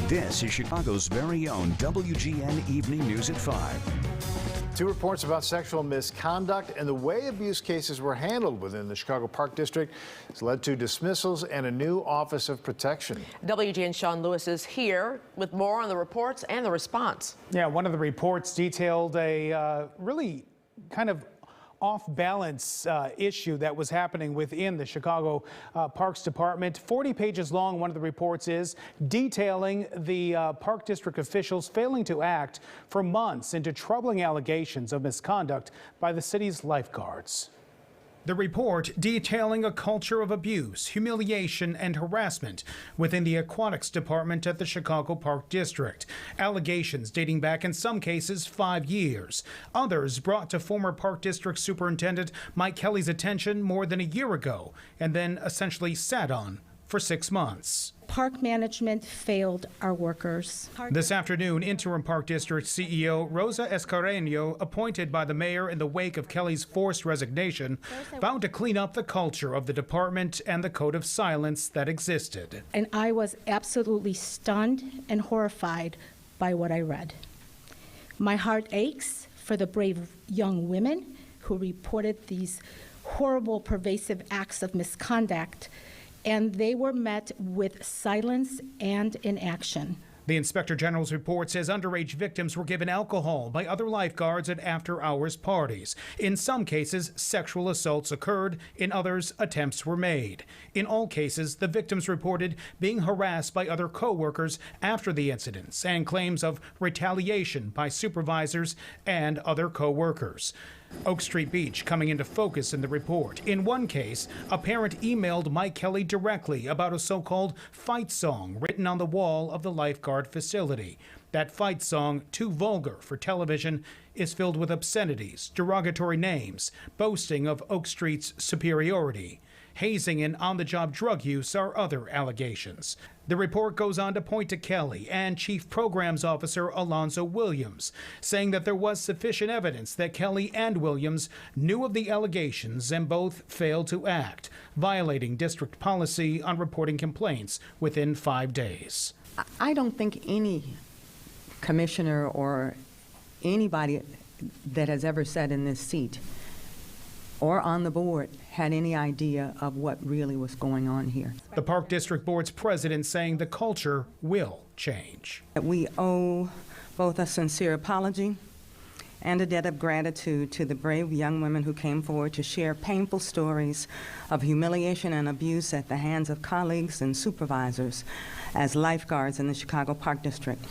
This is Chicago's very own WGN Evening News at 5. Two reports about sexual misconduct and the way abuse cases were handled within the Chicago Park District has led to dismissals and a new Office of Protection. WGN Sean Lewis is here with more on the reports and the response. Yeah, one of the reports detailed a really kind of off-balance issue that was happening within the Chicago Parks Department. 40 pages long, one of the reports is detailing the Park District officials failing to act for months into troubling allegations of misconduct by the city's lifeguards. The report detailing a culture of abuse, humiliation, and harassment within the aquatics department at the Chicago Park District. Allegations dating back in some cases 5 years. Others brought to former Park District Superintendent Mike Kelly's attention more than a year ago and then essentially sat on for 6 months. Park management failed our workers. This afternoon, interim Park District CEO Rosa Escareño, appointed by the mayor in the wake of Kelly's forced resignation, vowed to clean up the culture of the department and the code of silence that existed. And I was absolutely stunned and horrified by what I read. My heart aches for the brave young women who reported these horrible, pervasive acts of misconduct, and they were met with silence and inaction. The Inspector General's report says underage victims were given alcohol by other lifeguards at after-hours parties. In some cases, sexual assaults occurred. In others, attempts were made. In all cases, the victims reported being harassed by other co-workers after the incidents and claims of retaliation by supervisors and other co-workers. Oak Street Beach coming into focus in the report. In one case, a parent emailed Mike Kelly directly about a so-called fight song written on the wall of the lifeguard facility. That fight song, too vulgar for television, is filled with obscenities, derogatory names, boasting of Oak Street's superiority. Hazing and on-the-job drug use are other allegations. The report goes on to point to Kelly and Chief Programs Officer Alonzo Williams, saying that there was sufficient evidence that Kelly and Williams knew of the allegations and both failed to act, violating district policy on reporting complaints within 5 days. I don't think any commissioner or anybody that has ever sat in this seat or on the board had any idea of what really was going on here. The Park District Board's president saying the culture will change. We owe both a sincere apology and a debt of gratitude to the brave young women who came forward to share painful stories of humiliation and abuse at the hands of colleagues and supervisors as lifeguards in the Chicago Park District.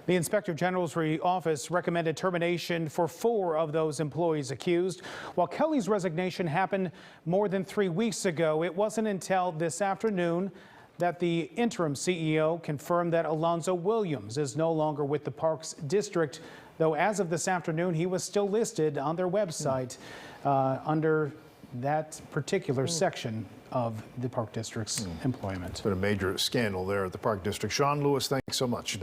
The Inspector General's office recommended termination for 4 of those employees accused. While Kelly's resignation happened more than 3 weeks ago, it wasn't until this afternoon that the interim CEO confirmed that Alonzo Williams is no longer with the Parks District, though as of this afternoon, he was still listed on their website under that particular section of the Park District's employment. It's been a major scandal there at the Park District. Sean Lewis, thanks so much.